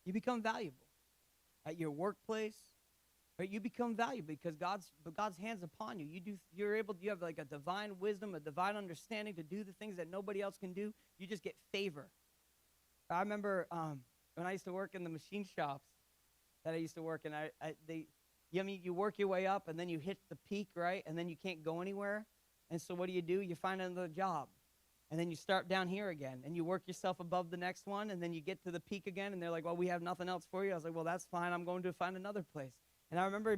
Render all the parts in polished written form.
You become valuable at your workplace. Right? You become valuable because God's hands upon you. You have like a divine wisdom, a divine understanding to do the things that nobody else can do. You just get favor. I remember when I used to work in the machine shops that I used to work in. You work your way up and then you hit the peak, right? And then you can't go anywhere. And so what do? You find another job. And then you start down here again and you work yourself above the next one and then you get to the peak again and they're like, well, we have nothing else for you. I was like, well, that's fine. I'm going to find another place. And I remember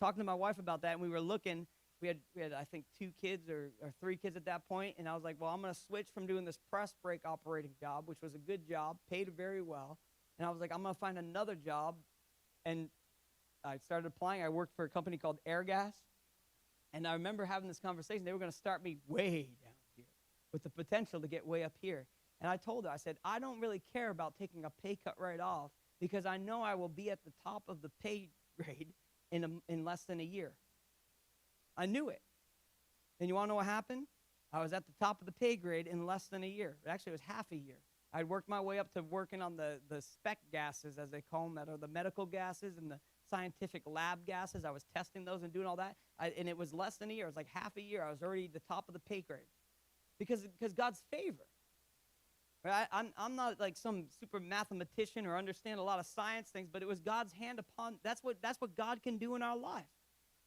talking to my wife about that, and we were looking. We had I think 2 kids or 3 kids at that point, and I was like, well, I'm going to switch from doing this press brake operating job, which was a good job, paid very well. And I was like, I'm going to find another job. And I started applying. I worked for a company called Airgas. And I remember having this conversation. They were going to start me way down here with the potential to get way up here. And I told her, I said, I don't really care about taking a pay cut right off because I know I will be at the top of the pay grade in less than a year. I knew it. And you want to know what happened? I was at the top of the pay grade in less than a year. Actually, it was half a year. I'd worked my way up to working on the spec gases, as they call them, that are the medical gases and the scientific lab gases. I was testing those and doing all that. And it was less than a year. It was like half a year. I was already at the top of the pay grade because God's favor. Right? I'm not like some super mathematician or understand a lot of science things, but it was God's hand upon. That's what God can do in our life.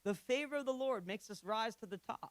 The favor of the Lord makes us rise to the top.